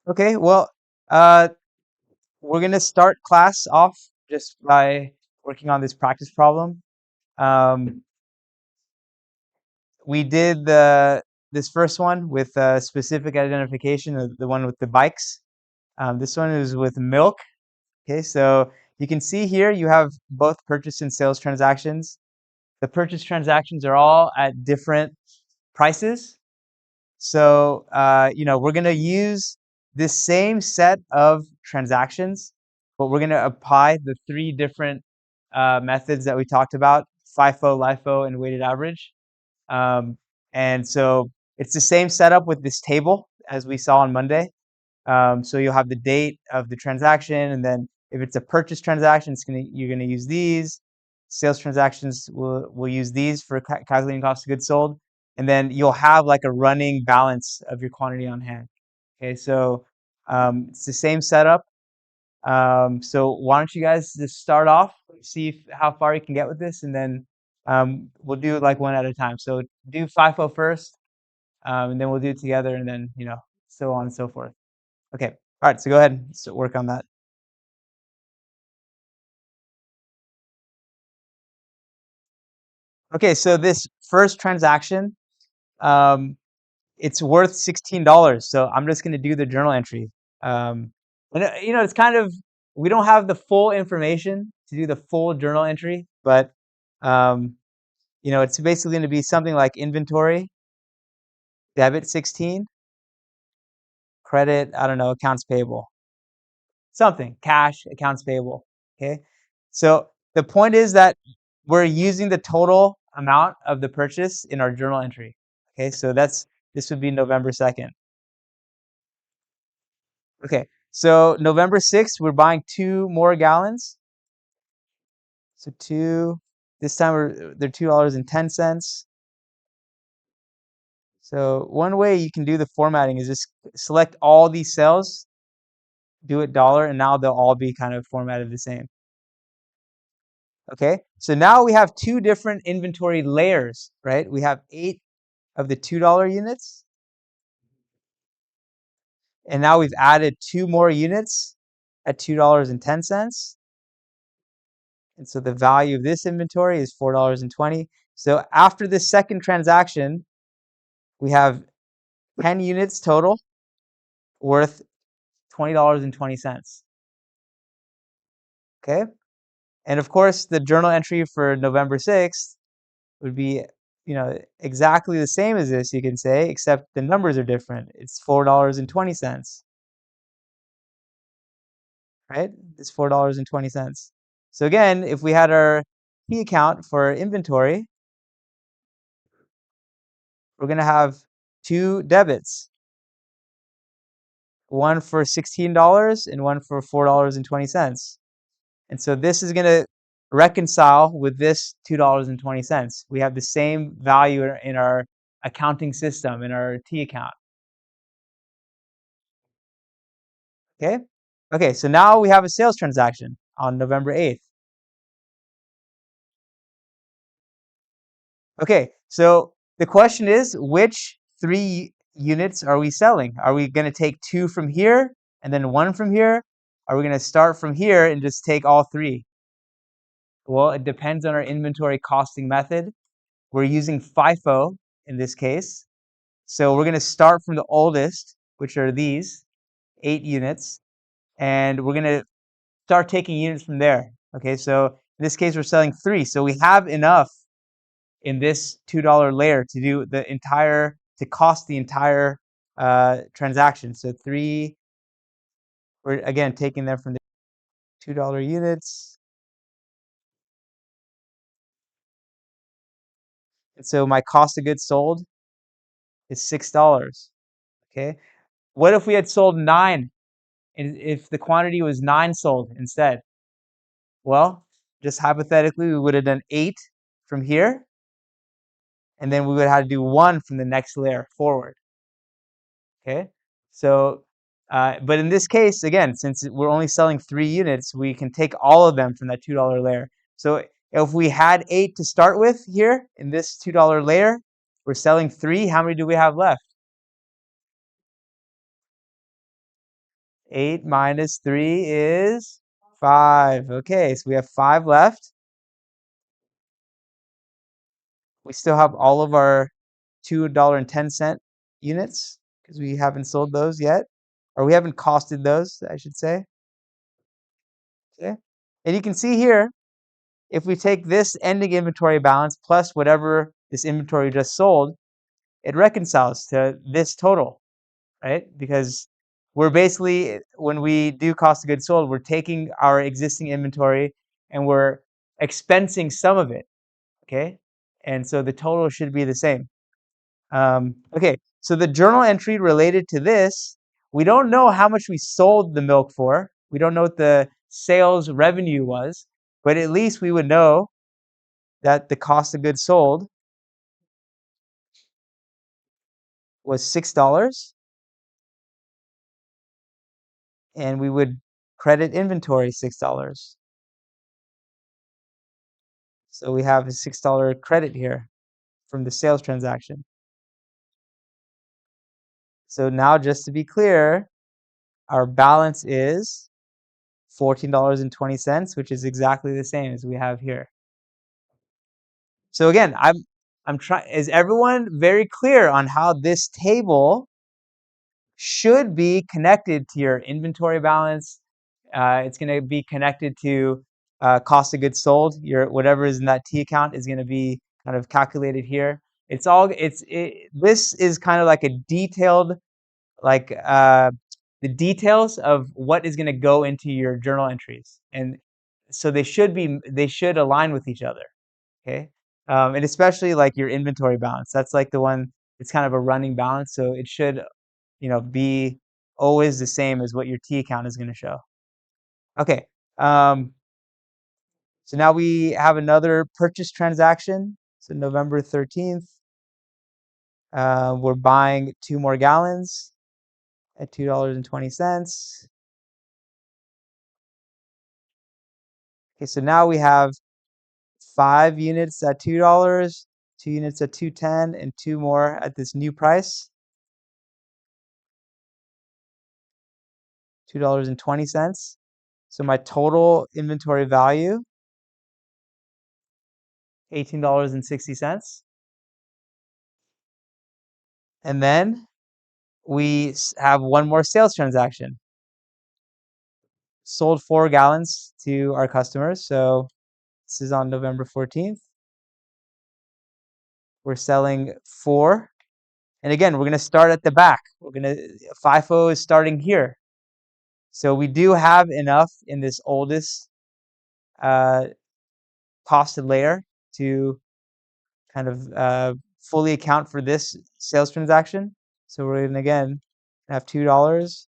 Okay, well, uh, we're gonna start class off just by working on this practice problem. Um, we did this first one with specific identification, the one with the bikes. This one is with milk. Okay, so you can see here you have both purchase and sales transactions. The purchase transactions are all at different prices. So, we're going to use this same set of transactions, but we're going to apply the three different methods that we talked about: FIFO, LIFO, and weighted average. Um, and so it's the same setup with this table as we saw on Monday. So you'll have the date of the transaction, and then if it's a purchase transaction, you're gonna use these. Sales transactions will use these for calculating cost of goods sold, and then you'll have like a running balance of your quantity on hand. Okay, so it's the same setup. So why don't you guys just start off, see how far you can get with this, and then we'll do it like one at a time. So do FIFO first, and then we'll do it together, and then so on and so forth. Okay. All right. So go ahead and work on that. Okay. So this first transaction, um, it's worth $16. So I'm just going to do the journal entry. And it's kind of, we don't have the full information to do the full journal entry, but um, it's basically going to be something like inventory, debit 16, credit, I don't know, accounts payable, something, cash, accounts payable. Okay. So the point is that we're using the total amount of the purchase in our journal entry. Okay, so this would be November 2nd. Okay, so November 6th, we're buying 2 more gallons. So this time they're $2.10. So one way you can do the formatting is just select all these cells, do it dollar, and now they'll all be kind of formatted the same. Okay, so now we have two different inventory layers, right? We have 8 of the $2 units, and now we've added 2 more units at $2.10. And so the value of this inventory is $4.20. So after this second transaction, we have 10 units total worth $20.20. Okay. And of course, the journal entry for November 6th would be, exactly the same as this, you can say, except the numbers are different. It's $4.20, right? It's $4.20. So again, if we had our P account for inventory, we're going to have two debits, one for $16 and one for $4.20. And so this is going to reconcile with this $2.20. We have the same value in our accounting system, in our T account. Okay? Okay, so now we have a sales transaction on November 8th. Okay, so the question is, which 3 units are we selling? Are we going to take 2 from here and then 1 from here? Are we going to start from here and just take all 3? Well, it depends on our inventory costing method. We're using FIFO in this case. So we're going to start from the oldest, which are these 8 units, and we're going to start taking units from there. Okay, so in this case, we're selling 3. So we have enough in this $2 layer to do to cost the entire transaction. So 3, we're again taking them from the $2 units. And so my cost of goods sold is $6. Okay. What if we had sold 9, and if the quantity was 9 sold instead? Well, just hypothetically, we would have done 8 from here, and then we would have to do 1 from the next layer forward. Okay, so but in this case, again, since we're only selling 3 units, we can take all of them from that $2 layer. So if we had 8 to start with here in this $2 layer, we're selling 3. How many do we have left? 8 minus 3 is 5. Okay, so we have 5 left. We still have all of our $2.10 units because we haven't sold those yet, or we haven't costed those, I should say. Okay. And you can see here, if we take this ending inventory balance plus whatever this inventory just sold, it reconciles to this total, right? Because we're basically, when we do cost of goods sold, we're taking our existing inventory and we're expensing some of it, okay? And so the total should be the same. Okay, so the journal entry related to this, we don't know how much we sold the milk for. We don't know what the sales revenue was, but at least we would know that the cost of goods sold was $6, and we would credit inventory $6. So we have a $6 credit here from the sales transaction. So now, just to be clear, our balance is $14.20, which is exactly the same as we have here. So again, I'm trying. Is everyone very clear on how this table should be connected to your inventory balance? It's going to be connected to cost of goods sold. Your whatever is in that T account is going to be kind of calculated here. This is kind of like a detailed, like the details of what is going to go into your journal entries, and so they should align with each other. Okay. And especially like your inventory balance. That's like the one, it's kind of a running balance. So it should, be always the same as what your T account is going to show. Okay. Um, so now we have another purchase transaction. So November 13th, we're buying 2 more gallons at $2.20. Okay. So now we have 5 units at $2, 2 units at $2.10, and 2 more at this new price, $2.20. So my total inventory value, $18.60. And then we have one more sales transaction. Sold 4 gallons to our customers. So this is on November 14th. We're selling 4. And again, we're going to start at the back. FIFO is starting here. So we do have enough in this oldest costed layer to kind of fully account for this sales transaction. So we're going to again have $2.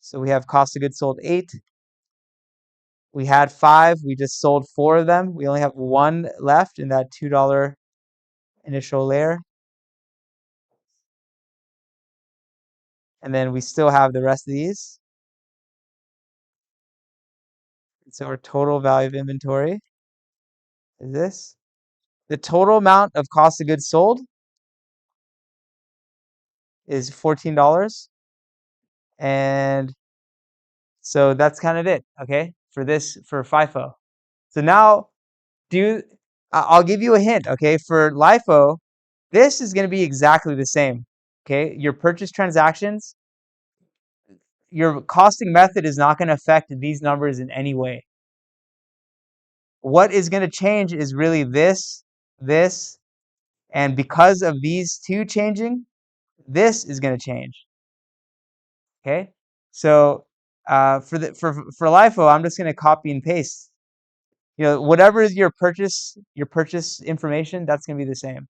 So we have cost of goods sold 8. We had 5. We just sold 4 of them. We only have 1 left in that $2 initial layer. And then we still have the rest of these. So our total value of inventory is this. The total amount of cost of goods sold is $14. And so that's kind of it, okay, for FIFO. So now I'll give you a hint, okay? For LIFO, this is going to be exactly the same, okay? Your purchase transactions, your costing method is not going to affect these numbers in any way. What is going to change is really this, and because of these two changing, this is going to change, okay? So for LIFO, I'm just going to copy and paste. Whatever is your purchase information, that's going to be the same.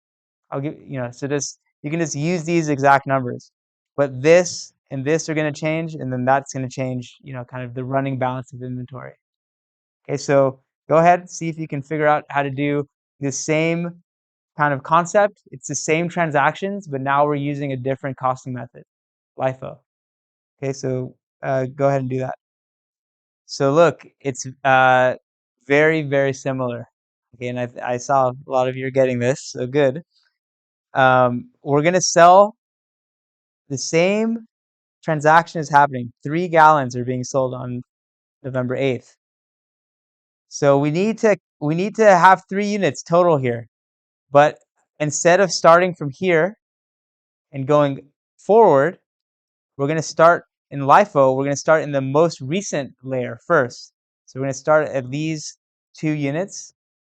I'll give, so you can just use these exact numbers, but this and this are going to change, and then that's going to change, kind of the running balance of inventory. Okay, so go ahead, see if you can figure out how to do the same kind of concept. It's the same transactions, but now we're using a different costing method, LIFO. Okay, so go ahead and do that. So look, it's very, very similar. Okay, and I saw a lot of you are getting this, so good. We're gonna sell the same transaction is happening. 3 gallons are being sold on November 8th. So we need to have 3 units total here. But instead of starting from here and going forward, we're going to start in LIFO, we're going to start in the most recent layer first. So we're going to start at these 2 units.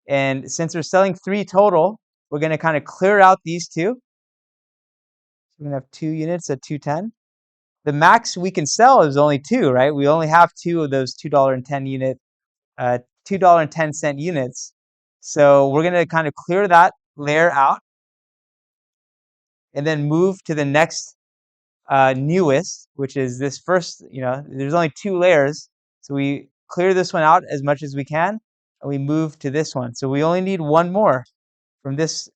And since we're selling 3 total, we're going to kind of clear out these 2. So we're going to have 2 units at 210. The max we can sell is only 2, right? We only have 2 of those $2.10 units. So we're going to kind of clear that layer out and then move to the next newest, which is this first, there's only 2 layers. So we clear this one out as much as we can, and we move to this one. So we only need one more from this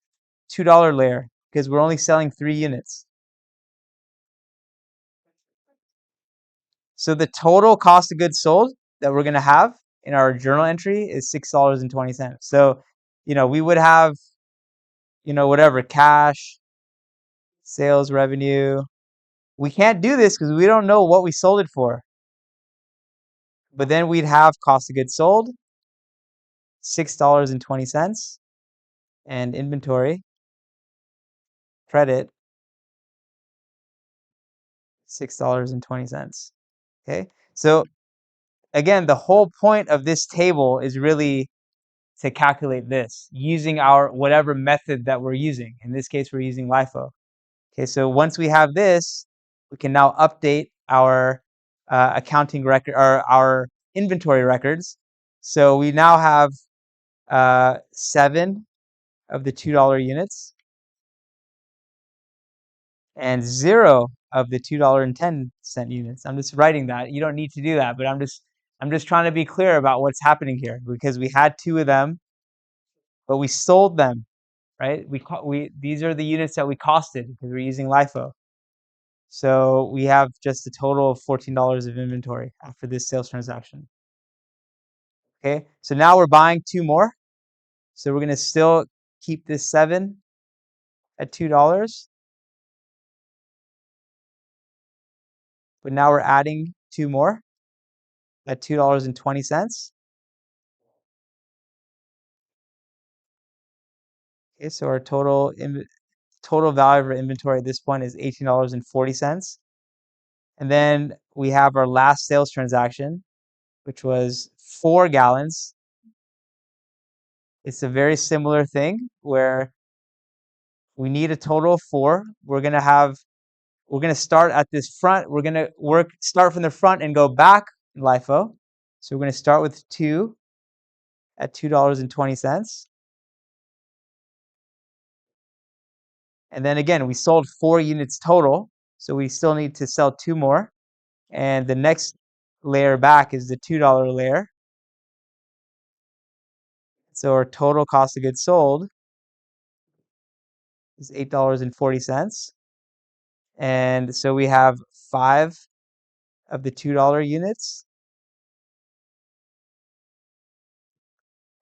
$2 layer because we're only selling 3 units. So the total cost of goods sold that we're going to have in our journal entry is $6.20. So, we would have, whatever, cash, sales revenue. We can't do this because we don't know what we sold it for. But then we'd have cost of goods sold, $6.20, and inventory, credit, $6.20. Okay, so again, the whole point of this table is really to calculate this using our whatever method that we're using. In this case, we're using LIFO. Okay, so once we have this, we can now update our accounting record or our inventory records. So we now have 7 of the $2 units and 0 of the $2.10 units. I'm just writing that. You don't need to do that, but I'm just trying to be clear about what's happening here because we had 2 of them, but we sold them, right? These are the units that we costed because we're using LIFO. So we have just a total of $14 of inventory after this sales transaction. Okay, so now we're buying 2 more. So we're going to still keep this 7 at $2. But now we're adding 2 more at $2.20. Okay, so our total value of our inventory at this point is $18.40. And then we have our last sales transaction, which was 4 gallons. It's a very similar thing where we need a total of 4. We're going to start at this front. We're going to start from the front and go back in LIFO. So we're going to start with 2 at $2.20. And then again, we sold 4 units total. So we still need to sell 2 more. And the next layer back is the $2 layer. So our total cost of goods sold is $8.40. And so we have 5 of the $2 units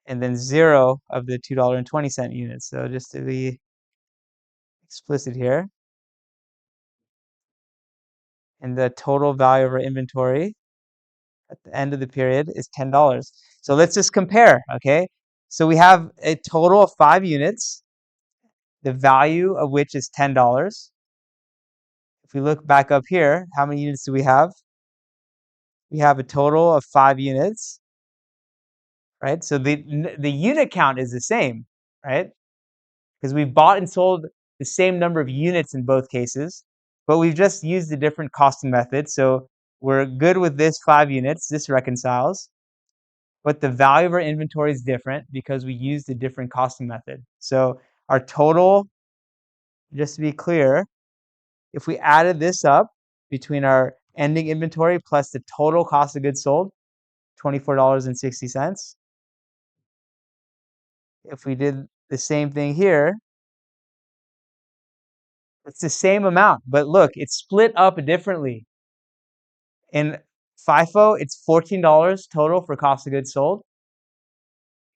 and then 0 of the $2.20 units. So just to be explicit here. And the total value of our inventory at the end of the period is $10. So let's just compare, okay? So we have a total of 5 units, the value of which is $10. If we look back up here, how many units do we have? We have a total of 5 units, right? So the unit count is the same, right? Because we bought and sold the same number of units in both cases, but we've just used a different costing method. So we're good with this 5 units. This reconciles. But the value of our inventory is different because we used a different costing method. So our total, just to be clear, if we added this up between our ending inventory plus the total cost of goods sold, $24.60. If we did the same thing here, it's the same amount, but look, it's split up differently. In FIFO, it's $14 total for cost of goods sold.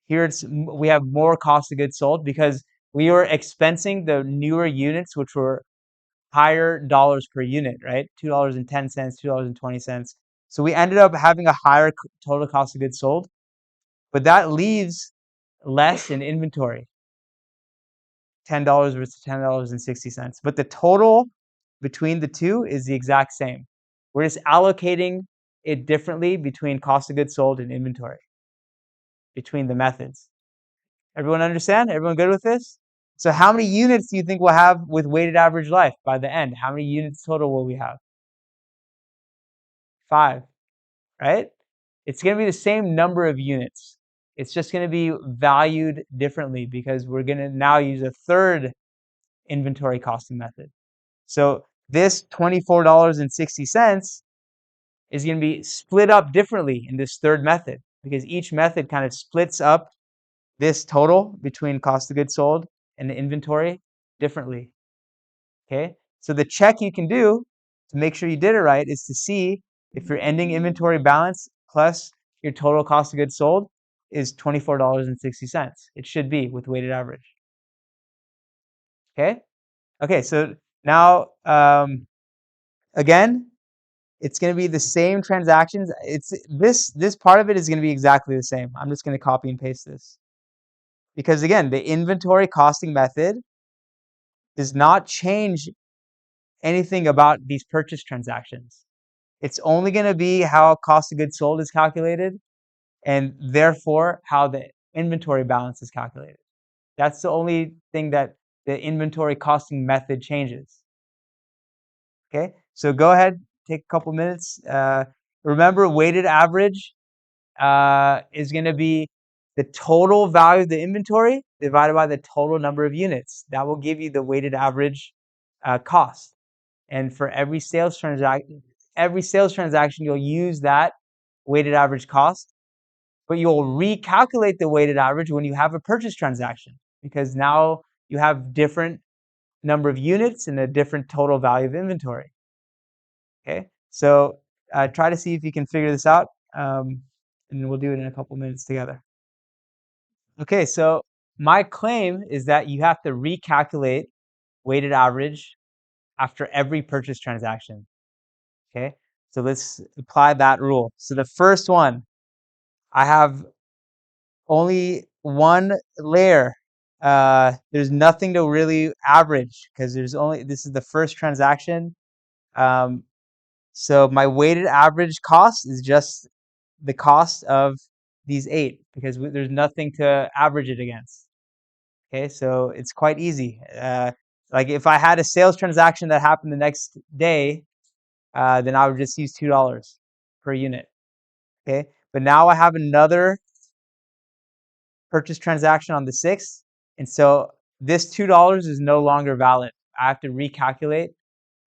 Here we have more cost of goods sold because we were expensing the newer units, which were higher dollars per unit, right? $2.10, $2.20. So we ended up having a higher total cost of goods sold, but that leaves less in inventory, $10 versus $10.60. But the total between the two is the exact same. We're just allocating it differently between cost of goods sold and inventory, between the methods. Everyone understand? Everyone good with this? So how many units do you think we'll have with weighted average life by the end? How many units total will we have? 5, right? It's going to be the same number of units. It's just going to be valued differently because we're going to now use a third inventory costing method. So this $24.60 is going to be split up differently in this third method because each method kind of splits up this total between cost of goods sold and the inventory differently. Okay, so the check you can do to make sure you did it right is to see if your ending inventory balance plus your total cost of goods sold is $24.60. It should be with weighted average. Okay, okay, so now again, it's going to be the same transactions. It's this part of it is going to be exactly the same. I'm just going to copy and paste this because again, the inventory costing method does not change anything about these purchase transactions. It's only going to be how cost of goods sold is calculated and therefore how the inventory balance is calculated. That's the only thing that the inventory costing method changes. Okay, so go ahead, take a couple minutes. Remember, weighted average is going to be the total value of the inventory divided by the total number of units. That will give you the weighted average cost. And for every sales transaction, you'll use that weighted average cost, but you'll recalculate the weighted average when you have a purchase transaction because now you have different number of units and a different total value of inventory. Okay, so try to see if you can figure this out, and we'll do it in a couple minutes together. Okay, so my claim is that you have to recalculate weighted average after every purchase transaction. Okay, so let's apply that rule. So the first one, I have only one layer. There's nothing to really average because this is the first transaction. So my weighted average cost is just the cost of these 8 because there's nothing to average it against. Okay, so it's quite easy. Like if I had a sales transaction that happened the next day, then I would just use $2 per unit. Okay, but now I have another purchase transaction on the 6th, and so this $2 is no longer valid. I have to recalculate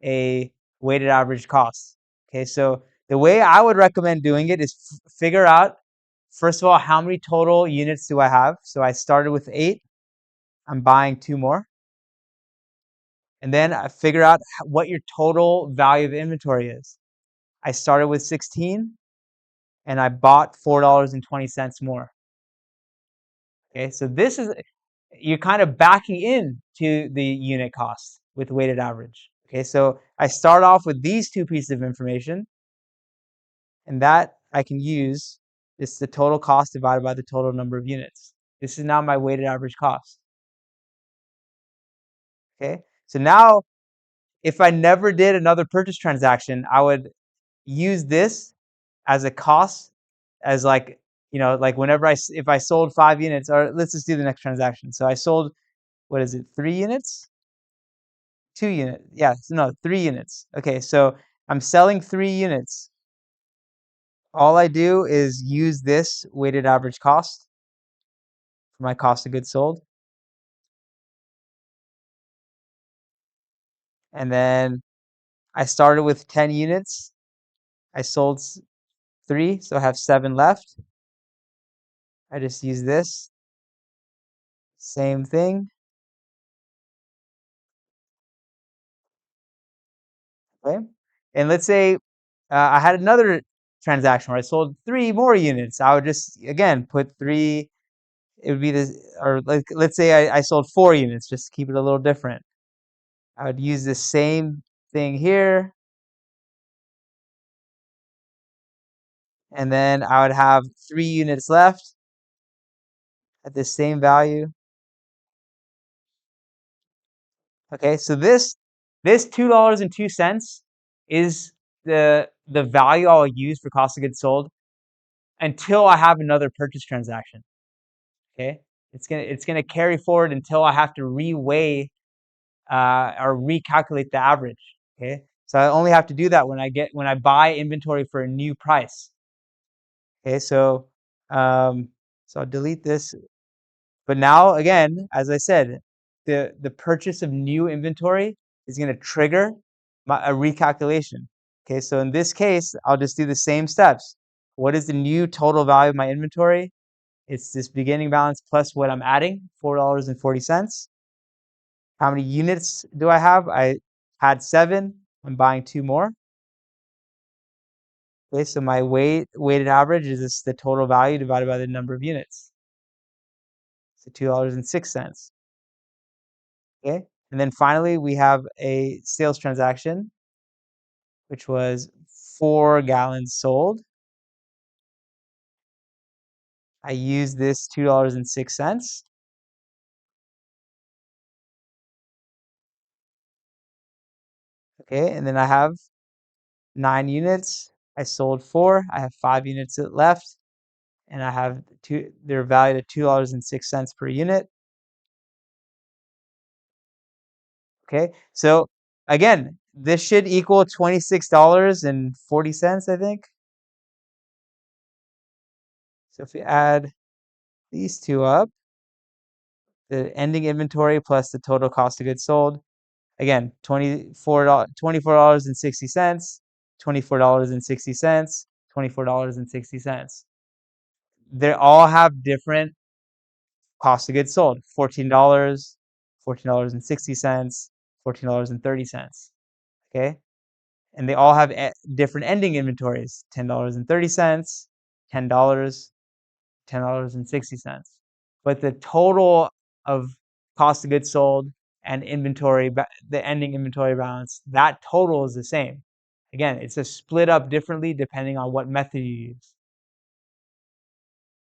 a weighted average cost. Okay, so the way I would recommend doing it is figure out, first of all, how many total units do I have? So I started with 8. I'm buying 2 more. And then I figure out what your total value of inventory is. I started with 16 and I bought $4.20 more. Okay, so this is, you're kind of backing in to the unit cost with weighted average. Okay, so I start off with these 2 pieces of information, and that I can use is the total cost divided by the total number of units. This is now my weighted average cost. Okay, so now if I never did another purchase transaction, I would use this as a cost, as like, like whenever if I sold 5 units, or let's just do the next transaction. So I sold, what is it, 3 units? 2 units. Yeah, no, 3 units. Okay, so I'm selling 3 units. All I do is use this weighted average cost for my cost of goods sold. And then I started with 10 units. I sold 3, so I have 7 left. I just use this. Same thing. Okay. And let's say I had another transaction where I sold 3 more units. I would just, again, put 3. It would be this, or like, let's say I sold 4 units, just to keep it a little different. I would use the same thing here, and then I would have 3 units left at the same value. Okay, so this $2.02 is the value I'll use for cost of goods sold until I have another purchase transaction. Okay, it's gonna carry forward until I have to reweigh or recalculate the average. Okay, so I only have to do that when I buy inventory for a new price. Okay, um, so I'll delete this. But now again, as I said, the purchase of new inventory is going to trigger a recalculation. Okay, so in this case, I'll just do the same steps. What is the new total value of my inventory? It's this beginning balance plus what I'm adding, $4.40. How many units do I have? I had 7. I'm buying 2 more. Okay, so my weighted average is just the total value divided by the number of units. So $2.06. Okay, and then finally we have a sales transaction, which was 4 gallons sold. I used this $2.06. Okay, and then I have 9 units. I sold 4. I have 5 units left, and I have they're valued at $2.06 per unit. Okay, so again, this should equal $26.40, I think. So if we add these two up, the ending inventory plus the total cost of goods sold, again, $24.60, $24.60, $24.60. They all have different cost of goods sold. $14, $14.60, $14.30. Okay? And they all have different ending inventories. $10.30, $10, $10.60. But the total of cost of goods sold and inventory, the ending inventory balance, that total is the same. Again, it's just split up differently depending on what method you use.